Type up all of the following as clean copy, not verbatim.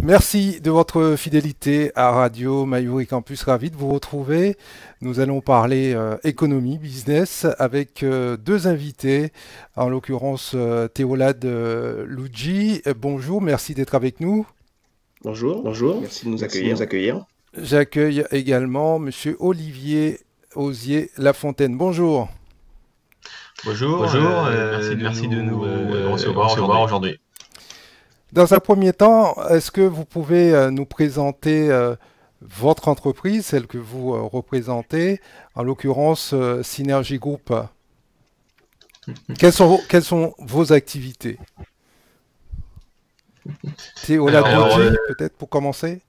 Merci de votre fidélité à Radio Mayuri Campus. Ravi de vous retrouver. Nous allons parler économie, business avec deux invités, en l'occurrence Théolade Loudji. Bonjour, merci d'être avec nous. Bonjour, merci de nous accueillir. J'accueille également Monsieur Olivier Osier Lafontaine. Bonjour. Bonjour, merci de nous recevoir aujourd'hui. Dans un premier temps, est-ce que vous pouvez nous présenter votre entreprise, celle que vous représentez, en l'occurrence Synergy Group? Quelles sont vos activités? Théolade Loudji, peut-être pour commencer?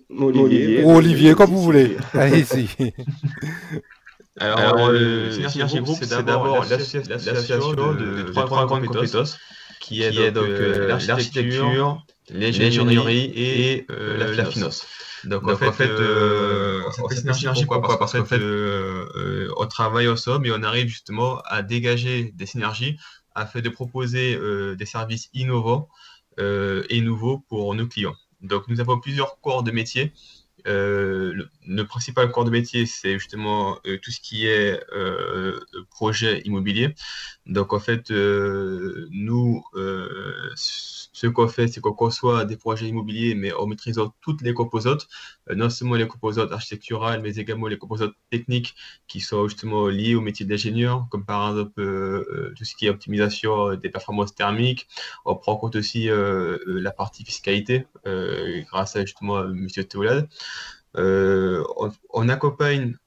Olivier, comme vous voulez. Allez-y. Alors, Synergy Group, c'est d'abord l'association de trois grandes compétences qui est donc l'architecture, l'ingénierie et la finance. Donc en fait, on s'appelle Synergy pourquoi? Parce qu'en fait, on travaille ensemble et on arrive justement à dégager des synergies afin de proposer des services innovants et nouveaux pour nos clients. Donc nous avons plusieurs corps de métier. Le principal corps de métier, c'est justement tout ce qui est projet immobilier. Donc en fait, nous, ce qu'on fait, c'est qu'on conçoit des projets immobiliers, mais en maîtrisant toutes les composantes, non seulement les composantes architecturales, mais également les composantes techniques qui sont justement liées au métier d'ingénieur, comme par exemple tout ce qui est optimisation des performances thermiques. On prend en compte aussi la partie fiscalité, grâce à justement M. Théolade. On accompagne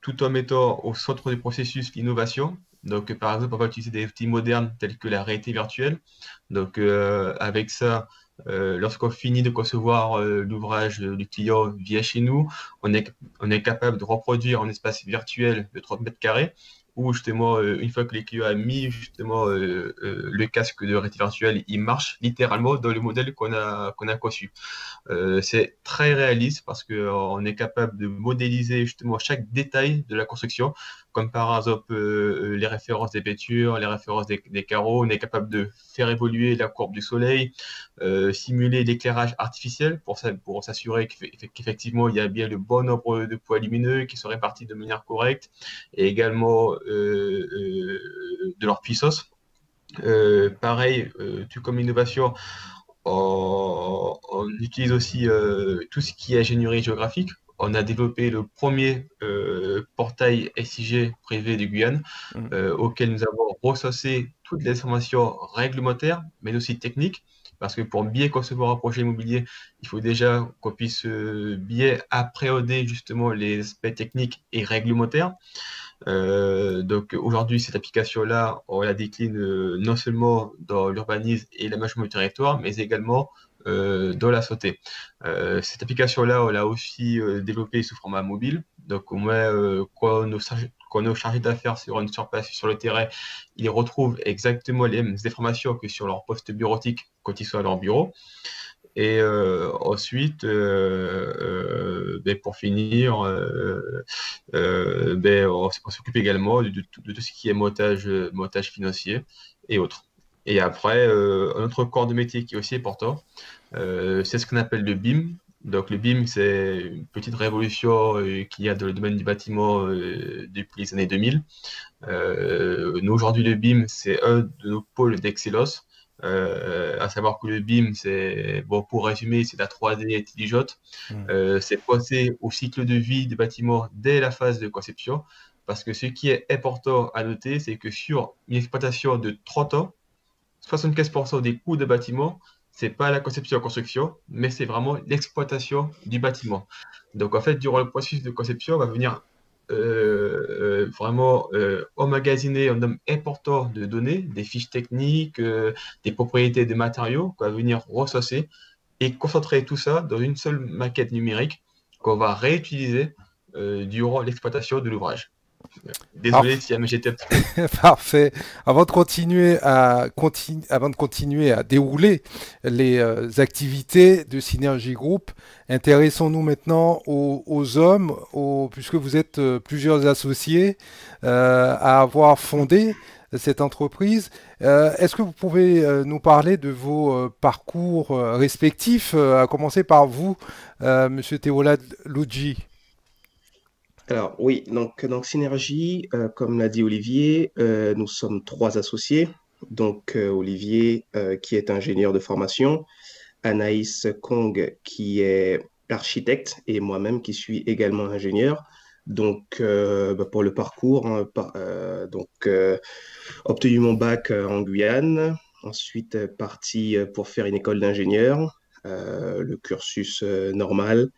tout en mettant au centre du processus l'innovation. Donc, par exemple, on va utiliser des outils modernes tels que la réalité virtuelle. Donc, avec ça, lorsqu'on finit de concevoir l'ouvrage du client via chez nous, on est capable de reproduire un espace virtuel de 30 mètres carrés où justement, une fois que les clients a mis justement le casque de réalité virtuelle, il marche littéralement dans le modèle qu'on a conçu. C'est très réaliste parce qu'on est capable de modéliser justement chaque détail de la construction, comme par exemple les références des peintures, les références des carreaux. On est capable de faire évoluer la courbe du soleil, simuler l'éclairage artificiel pour s'assurer qu'effectivement il y a bien le bon nombre de points lumineux qui sont répartis de manière correcte, et également de leur puissance. Pareil, tout comme innovation, on utilise aussi tout ce qui est ingénierie géographique. On a développé le premier portail SIG privé de Guyane, auquel nous avons recensé toutes les informations réglementaires, mais aussi techniques, parce que pour bien concevoir un projet immobilier, il faut déjà qu'on puisse bien appréhender justement les aspects techniques et réglementaires. Donc aujourd'hui, cette application-là, on la décline non seulement dans l'urbanisme et l'aménagement du territoire, mais également dans la santé. Cette application-là, on l'a aussi développée sous format mobile. Donc au moins, quand nos chargés d'affaires seront sur place sur le terrain, ils retrouvent exactement les mêmes informations que sur leur poste bureautique quand ils sont à leur bureau. Et ensuite, pour finir, on s'occupe également de tout ce qui est montage financier et autres. Et après, un autre corps de métier qui est aussi important, c'est ce qu'on appelle le BIM. Donc le BIM, c'est une petite révolution qu'il y a dans le domaine du bâtiment depuis les années 2000. Nous, aujourd'hui, le BIM, c'est un de nos pôles d'excellence. À savoir que le BIM, pour résumer, c'est la 3D intelligente. C'est penser au cycle de vie des bâtiments dès la phase de conception, parce que ce qui est important à noter, c'est que sur une exploitation de 30 ans, 75% des coûts de bâtiment, c'est pas la conception et la construction, mais c'est vraiment l'exploitation du bâtiment. Donc en fait, durant le processus de conception, on va venir vraiment emmagasiner un nombre important de données, des fiches techniques, des propriétés de matériaux qu'on va venir recenser et concentrer tout ça dans une seule maquette numérique qu'on va réutiliser durant l'exploitation de l'ouvrage. Désolé si j'étais... Parfait. Avant de continuer à dérouler les activités de Synergy Group, intéressons-nous maintenant aux hommes, puisque vous êtes plusieurs associés à avoir fondé cette entreprise. Est-ce que vous pouvez nous parler de vos parcours respectifs, à commencer par vous, Monsieur Teola Lodji? Alors oui, donc Synergie, comme l'a dit Olivier, nous sommes trois associés. Donc Olivier qui est ingénieur de formation, Anaïs Kong qui est architecte et moi-même qui suis également ingénieur. Donc pour le parcours, hein, obtenu mon bac en Guyane, ensuite parti pour faire une école d'ingénieur, le cursus normal.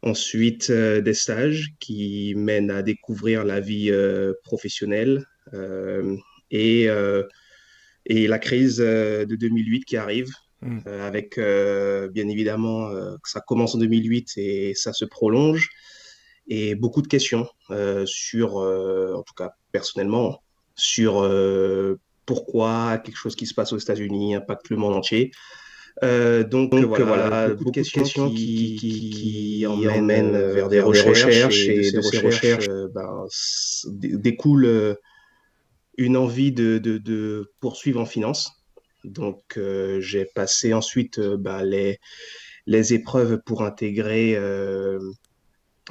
Ensuite, des stages qui mènent à découvrir la vie professionnelle et, euh, et la crise de 2008 qui arrive, avec bien évidemment que ça commence en 2008 et ça se prolonge, et beaucoup de questions sur, en tout cas personnellement, sur pourquoi quelque chose qui se passe aux États-Unis impacte le monde entier. Donc voilà, beaucoup de questions qui emmènent vers des recherches et de ces recherches découle une envie de poursuivre en finance. Donc j'ai passé ensuite les épreuves pour intégrer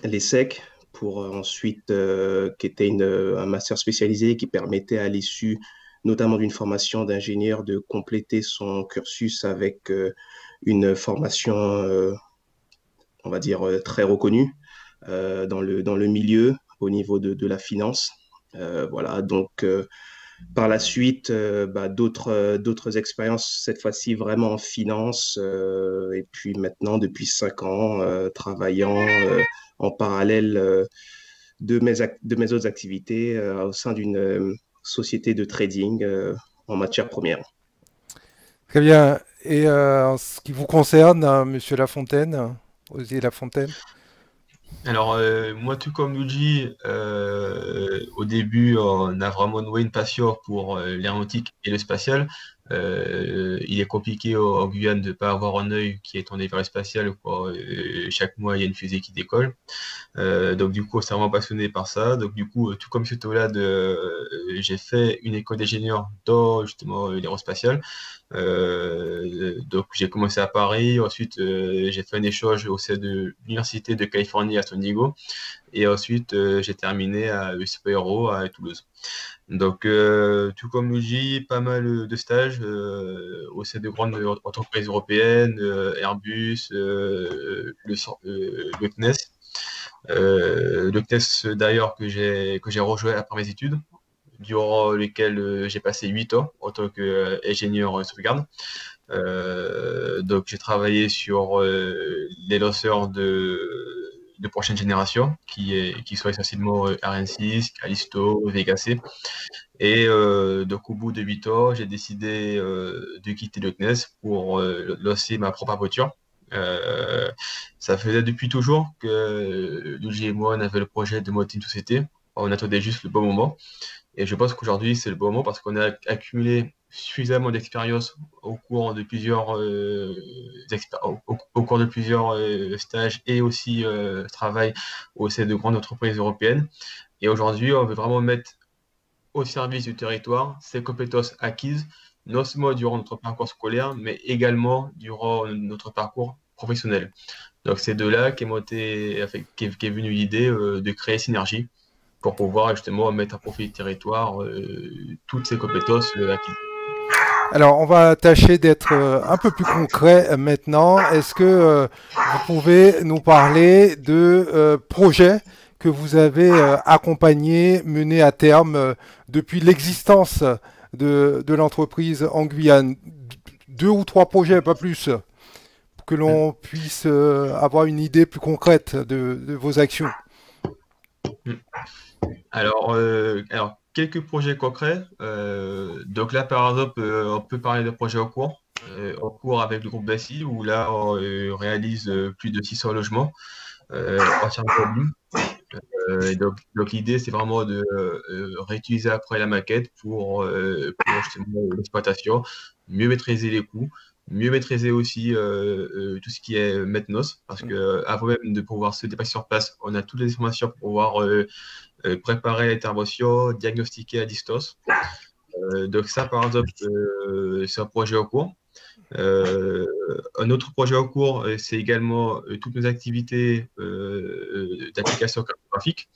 l'ESSEC, pour ensuite, qui était un master spécialisé qui permettait à l'issue notamment d'une formation d'ingénieur, de compléter son cursus avec une formation, on va dire, très reconnue dans le milieu au niveau de la finance. Voilà, donc par la suite, d'autres expériences, cette fois-ci vraiment en finance, et puis maintenant, depuis 5 ans, travaillant en parallèle de mes autres activités au sein d'une société de trading en matière première. Très bien. Et en ce qui vous concerne, Monsieur Lafontaine, Osier Lafontaine? Alors, moi, tout comme Luigi, au début, on a vraiment noué une passion pour l'aéronautique et le spatial. Il est compliqué en Guyane de ne pas avoir un œil qui est tourné vers le spatial, quoi. Chaque mois, il y a une fusée qui décolle. Donc, du coup, on s'est vraiment passionné par ça. Donc, du coup, tout comme ce Tolad, j'ai fait une école d'ingénieur dans justement l'aérospatial. Donc, j'ai commencé à Paris. Ensuite, j'ai fait un échange au sein de l'Université de Californie à San Diego. Et ensuite, j'ai terminé à UCP Aero à Toulouse. Donc, tout comme Luigi, pas mal de stages au sein de grandes entreprises européennes, Airbus, le CNES. Le CNES d'ailleurs que j'ai rejoint après mes études, durant lesquelles j'ai passé 8 ans en tant qu'ingénieur sauvegarde. Donc j'ai travaillé sur les lanceurs de prochaine génération qui sont essentiellement Ariane 6, Callisto, Vega C. Et donc au bout de 8 ans, j'ai décidé de quitter le CNES pour lancer ma propre voiture. Ça faisait depuis toujours que Luigi et moi on avait le projet de monter une société. On attendait juste le bon moment. Et je pense qu'aujourd'hui, c'est le bon moment parce qu'on a accumulé suffisamment d'expérience au cours de plusieurs, au cours de plusieurs stages et aussi travail au sein de grandes entreprises européennes. Et aujourd'hui, on veut vraiment mettre au service du territoire ces compétences acquises, non seulement durant notre parcours scolaire, mais également durant notre parcours professionnel. Donc c'est de là qu'est venue l'idée de créer Synergie pour pouvoir justement mettre à profit du territoire toutes ces compétences acquises. Alors, on va tâcher d'être un peu plus concret maintenant. Est-ce que vous pouvez nous parler de projets que vous avez accompagnés, menés à terme depuis l'existence de l'entreprise en Guyane? 2 ou 3 projets, pas plus, pour que l'on puisse avoir une idée plus concrète de vos actions. Alors, quelques projets concrets. Donc là, par exemple, on peut parler de projets en cours avec le groupe Bassi, où là, on réalise plus de 600 logements entièrement mobiles. Donc l'idée, c'est vraiment de réutiliser après la maquette pour justement l'exploitation, mieux maîtriser les coûts, mieux maîtriser aussi tout ce qui est maintenance, parce que avant même de pouvoir se dépasser sur place, on a toutes les informations pour pouvoir préparer l'intervention, diagnostiquer à distance. Donc ça, par exemple, c'est un projet en cours. Un autre projet en cours, c'est également toutes nos activités d'application cartographique,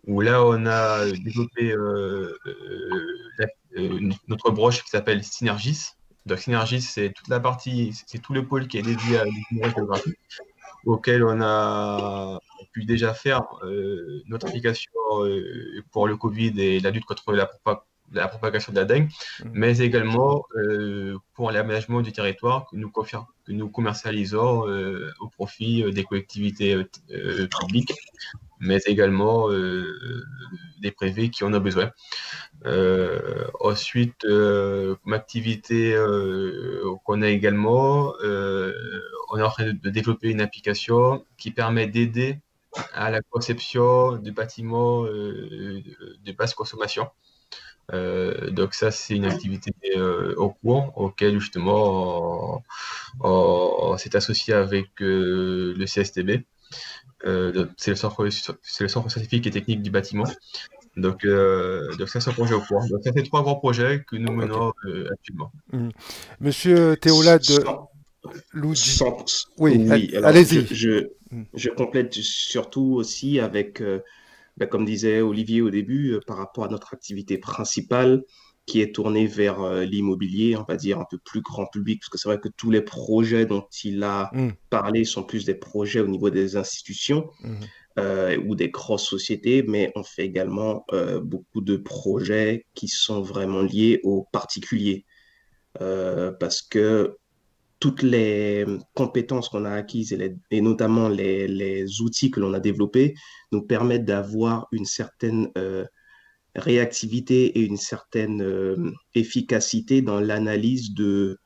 où là, on a développé notre broche qui s'appelle Synergis. Donc Synergis, c'est toute la partie, c'est tout le pôle qui est dédié à l'itinéraire géographique, auquel on a pu déjà faire notre application pour le Covid et la lutte contre la propagation de la dengue, mais également pour l'aménagement du territoire que nous commercialisons au profit des collectivités publiques, mais également des privés qui en ont besoin. Ensuite, comme activité qu'on a également, on est en train de développer une application qui permet d'aider à la conception de bâtiments de basse consommation. Donc ça, c'est une activité au cours auquel justement on s'est associé avec le CSTB. C'est le centre scientifique et technique du bâtiment. Donc ça, c'est un projet au cours. Donc ça, c'est 3 grands projets que nous menons actuellement. Monsieur Théolade Loudji. Oui, allez-y. Je complète surtout aussi avec, comme disait Olivier au début, par rapport à notre activité principale qui est tournée vers l'immobilier, on va dire un peu plus grand public, parce que c'est vrai que tous les projets dont il a parlé sont plus des projets au niveau des institutions ou des grosses sociétés, mais on fait également beaucoup de projets qui sont vraiment liés aux particuliers, parce que toutes les compétences qu'on a acquises et notamment les outils que l'on a développés nous permettent d'avoir une certaine réactivité et une certaine efficacité dans l'analyse de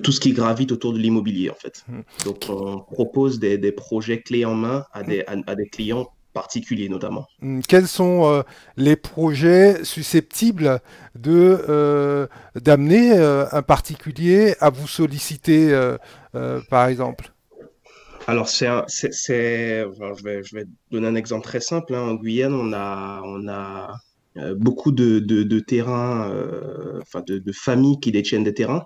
tout ce qui gravite autour de l'immobilier, en fait. Donc, on propose des projets clés en main à des clients particuliers, notamment. Quels sont les projets susceptibles d'amener un particulier à vous solliciter, par exemple? Alors, je vais donner un exemple très simple. En Guyane, on a beaucoup de terrains, de familles qui détiennent des terrains.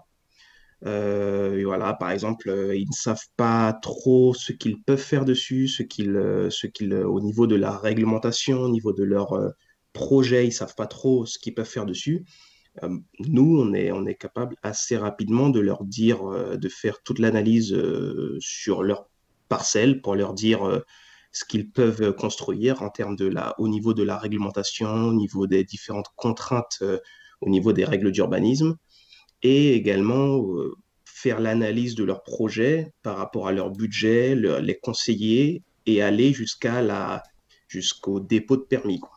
Et voilà, par exemple, ils ne savent pas trop ce qu'ils peuvent faire dessus, au niveau de la réglementation, au niveau de leur projet, ils ne savent pas trop ce qu'ils peuvent faire dessus. Nous, on est capable assez rapidement de leur dire, de faire toute l'analyse sur leur parcelle pour leur dire ce qu'ils peuvent construire au niveau de la réglementation, au niveau des différentes contraintes, au niveau des règles d'urbanisme, et également faire l'analyse de leur projet par rapport à leur budget, les conseiller et aller jusqu'au dépôt de permis, quoi.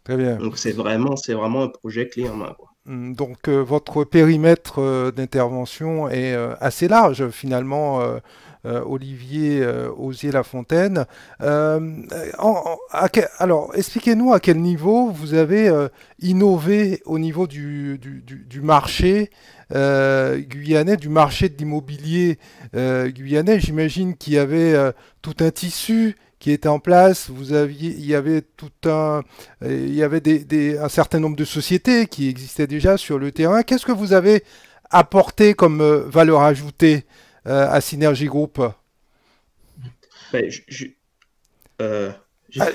Très bien. Donc c'est vraiment un projet clé en main, quoi. Donc votre périmètre d'intervention est assez large finalement, Olivier Osier-Lafontaine. Alors, expliquez-nous à quel niveau vous avez innové au niveau du marché guyanais, du marché de l'immobilier guyanais. J'imagine qu'il y avait tout un tissu qui était en place. Il y avait un certain nombre de sociétés qui existaient déjà sur le terrain. Qu'est-ce que vous avez apporté comme valeur ajoutée à Synergy Group?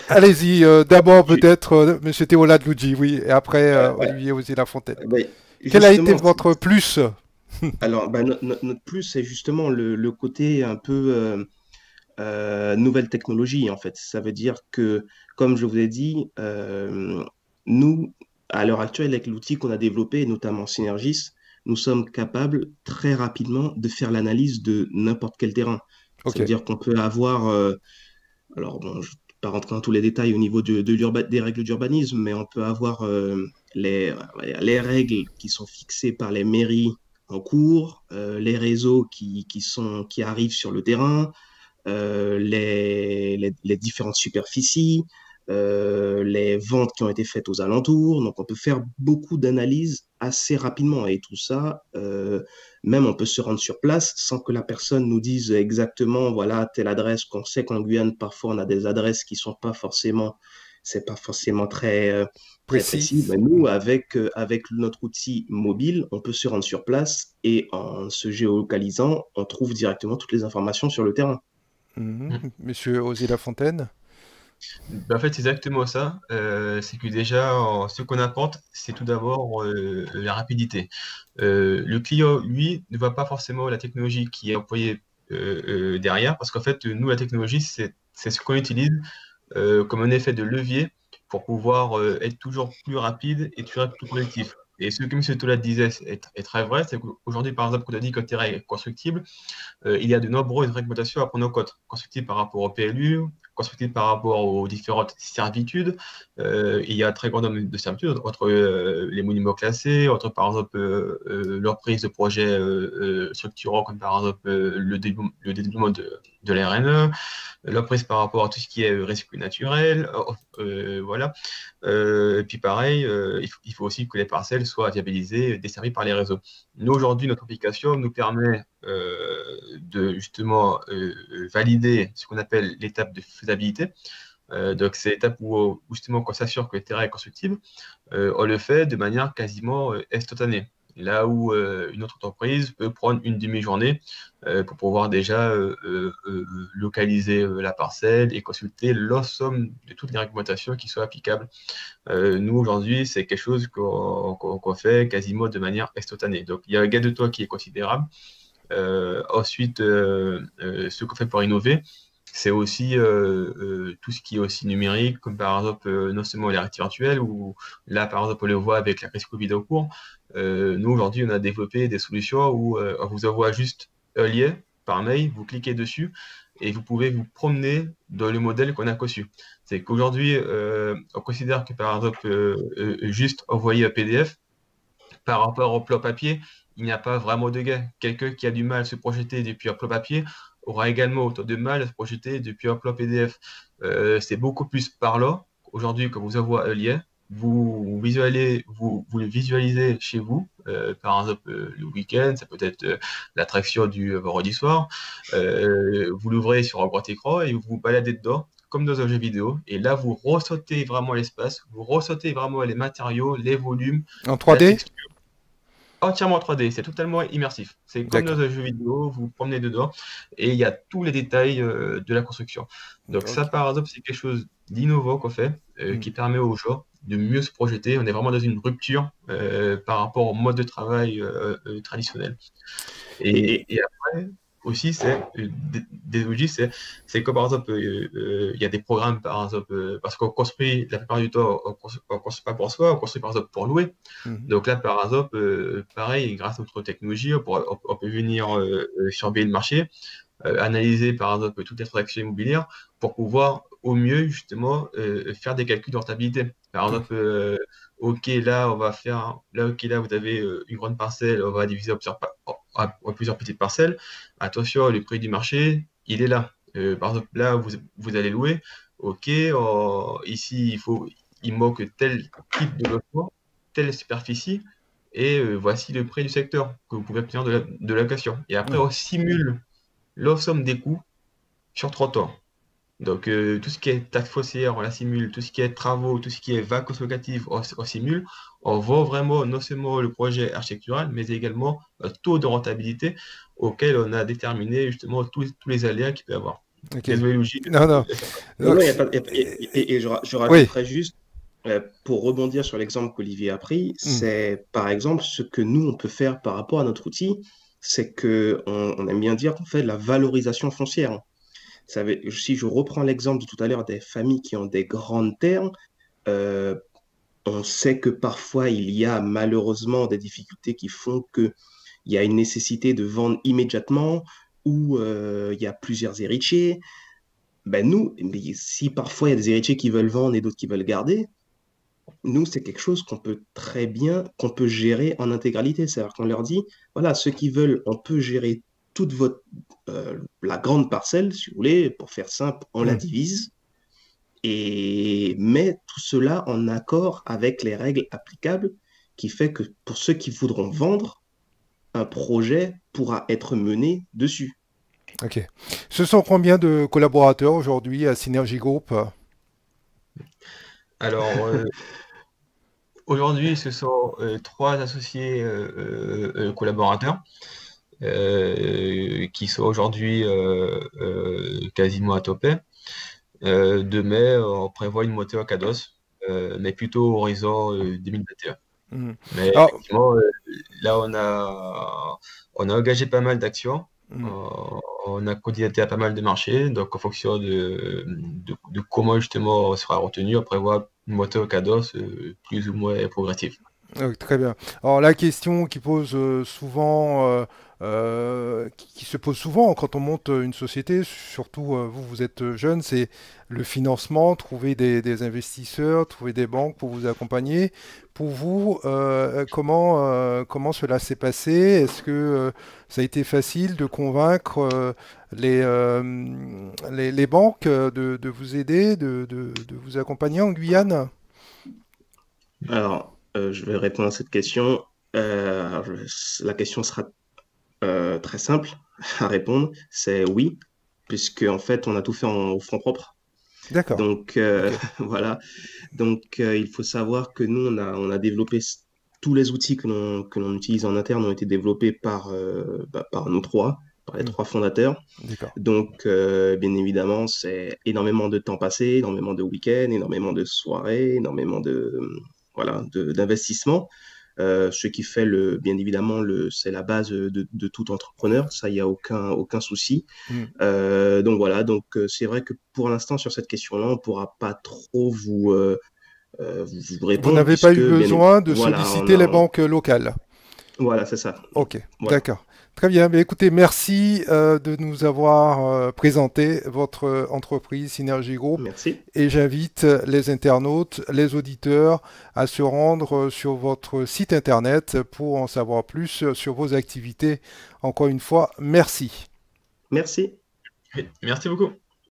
Allez-y, d'abord peut-être Monsieur Théolade Loudji, oui, et après Olivier Osier-Lafontaine. Quel a été votre plus? Alors, notre plus, c'est justement le côté un peu nouvelle technologie, en fait. Ça veut dire que, comme je vous ai dit, nous, à l'heure actuelle, avec l'outil qu'on a développé, notamment Synergis, nous sommes capables très rapidement de faire l'analyse de n'importe quel terrain. Okay. Ça veut dire qu'on peut avoir, alors bon, je ne vais pas rentrer dans tous les détails au niveau des règles d'urbanisme, mais on peut avoir les règles qui sont fixées par les mairies en cours, les réseaux qui arrivent sur le terrain, les différentes superficies, les ventes qui ont été faites aux alentours. Donc, on peut faire beaucoup d'analyses assez rapidement. Et tout ça, même on peut se rendre sur place sans que la personne nous dise exactement, voilà, telle adresse. Qu'on sait qu'en Guyane, parfois, on a des adresses qui ne sont pas forcément c'est pas forcément très précis. Ben, nous, avec notre outil mobile, on peut se rendre sur place et en se géolocalisant, on trouve directement toutes les informations sur le terrain. Monsieur Osé Lafontaine? En fait, c'est exactement ça. C'est que déjà, ce qu'on apporte, c'est tout d'abord la rapidité. Le client, lui, ne voit pas forcément la technologie qui est employée derrière, parce qu'en fait, nous, la technologie, c'est ce qu'on utilise comme un effet de levier pour pouvoir être toujours plus rapide et toujours plus productif. Et ce que M. Tolat disait est très vrai, c'est qu'aujourd'hui, par exemple, quand on dit qu'un terrain est constructible, il y a de nombreuses réglementations à prendre en compte, constructibles par rapport au PLU, constructibles par rapport aux différentes servitudes. Il y a un très grand nombre de servitudes entre les monuments classés, entre par exemple leur prise de projets structurants, comme par exemple le développement de la RNE, leur prise par rapport à tout ce qui est risque naturel, voilà. Et puis pareil, il faut aussi que les parcelles soient viabilisées, desservies par les réseaux. Nous, aujourd'hui, notre application nous permet de justement valider ce qu'on appelle l'étape de faisabilité. Donc, c'est l'étape où justement on s'assure que le terrain est constructible. On le fait de manière quasiment instantanée. Là où une autre entreprise peut prendre une demi-journée pour pouvoir déjà localiser la parcelle et consulter l'ensemble de toutes les réglementations qui sont applicables. Nous, aujourd'hui, c'est quelque chose qu'on fait quasiment de manière instantanée. Donc, il y a un gain de temps qui est considérable. Ensuite, ce qu'on fait pour innover, c'est aussi tout ce qui est aussi numérique, comme par exemple non seulement la réalité virtuelle, ou là, par exemple, on le voit avec la crise Covid en cours. Nous, aujourd'hui, on a développé des solutions où on vous envoie juste un lien par mail, vous cliquez dessus et vous pouvez vous promener dans le modèle qu'on a conçu. C'est qu'aujourd'hui, on considère que, par exemple, juste envoyer un PDF par rapport au plan papier, il n'y a pas vraiment de gain. Quelqu'un qui a du mal à se projeter depuis un plan papier aura également autant de mal à se projeter depuis un plan PDF. C'est beaucoup plus parlant. Aujourd'hui, quand vous envoie un lien, vous le visualisez chez vous, par exemple le week-end, ça peut être l'attraction du vendredi soir. Vous l'ouvrez sur un grand écran et vous vous baladez dedans, comme dans un jeu vidéo. Et là, vous ressentez vraiment l'espace, vous ressentez vraiment les matériaux, les volumes. En 3D? Entièrement 3D, c'est totalement immersif. C'est comme dans un jeu vidéo, vous vous promenez dedans et il y a tous les détails de la construction. Donc ça, par exemple, c'est quelque chose d'innovant qu'on fait, qui permet aux gens de mieux se projeter. On est vraiment dans une rupture par rapport au mode de travail traditionnel. Et après, aussi, c'est des outils, c'est comme par exemple, il y a des programmes, par exemple, parce qu'on construit, la plupart du temps, on construit pas pour soi, on construit par exemple pour louer. Donc là, par exemple, pareil, grâce à notre technologie, on peut venir surveiller le marché, analyser par exemple toutes les transactions immobilières pour pouvoir au mieux justement faire des calculs de rentabilité. Par exemple, ok, là vous avez une grande parcelle, on va diviser en plusieurs petites parcelles. Attention, le prix du marché, il est là. Par exemple, là vous allez louer. Ok, ici il manque tel type de logement, telle superficie, et voici le prix du secteur que vous pouvez obtenir de location. Et après, on simule l'ensemble des coûts sur 30 ans. Donc, tout ce qui est taxe foncière, on la simule, tout ce qui est travaux, tout ce qui est vacances locatives, on simule. On voit vraiment non seulement le projet architectural, mais également un taux de rentabilité auquel on a déterminé justement tous les aléas qu'il peut y avoir. Okay. Désolé, logique. Non. Et je rajouterais juste, pour rebondir sur l'exemple qu'Olivier a pris, c'est par exemple ce que nous, on peut faire par rapport à notre outil, c'est qu'on aime bien dire qu'on fait de la valorisation foncière. Si je reprends l'exemple de tout à l'heure des familles qui ont des grandes terres, on sait que parfois il y a malheureusement des difficultés qui font qu'il y a une nécessité de vendre immédiatement ou il y a plusieurs héritiers. Si parfois il y a des héritiers qui veulent vendre et d'autres qui veulent garder, nous, c'est quelque chose qu'on peut gérer en intégralité. C'est-à-dire qu'on leur dit, voilà, ceux qui veulent, on peut gérer toute la grande parcelle, si vous voulez, pour faire simple, on la divise, mais tout cela en accord avec les règles applicables, qui fait que pour ceux qui voudront vendre, un projet pourra être mené dessus. Ok. Ce sont combien de collaborateurs aujourd'hui à Synergy Group ? Alors, aujourd'hui, ce sont 3 associés collaborateurs qui sont aujourd'hui quasiment à topé. Demain, on prévoit une montée au CADOS, mais plutôt horizon 2021. Mais effectivement, là, on a engagé pas mal d'actions. On a candidaté à pas mal de marchés. Donc, en fonction de comment justement on sera retenu, on prévoit une montée au CADOS plus ou moins progressive. Très bien. Alors la question qui pose souvent, qui se pose souvent quand on monte une société, surtout vous êtes jeune, c'est le financement, trouver des investisseurs, trouver des banques pour vous accompagner. Pour vous, comment cela s'est passé? Est-ce que ça a été facile de convaincre les banques de vous aider, de vous accompagner en Guyane? Alors, je vais répondre à cette question. La question sera très simple à répondre. C'est oui, puisque en fait, on a tout fait au fonds propre. D'accord. Donc, voilà. Donc, il faut savoir que nous, on a développé tous les outils que l'on utilise en interne ont été développés par nous trois, par les 3 fondateurs. Donc, bien évidemment, c'est énormément de temps passé, énormément de week-ends, énormément de soirées, énormément d'investissement. Ce qui fait bien évidemment c'est la base de tout entrepreneur, ça il n'y a aucun souci. Donc voilà, donc c'est vrai que pour l'instant sur cette question-là, on ne pourra pas trop vous répondre. Vous n'avez pas eu besoin de solliciter les banques locales. Voilà, c'est ça. Ok, voilà. D'accord. Très bien. Mais écoutez, merci de nous avoir présenté votre entreprise Synergie Group. Merci. Et j'invite les internautes, les auditeurs à se rendre sur votre site internet pour en savoir plus sur vos activités. Encore une fois, merci. Merci. Merci beaucoup.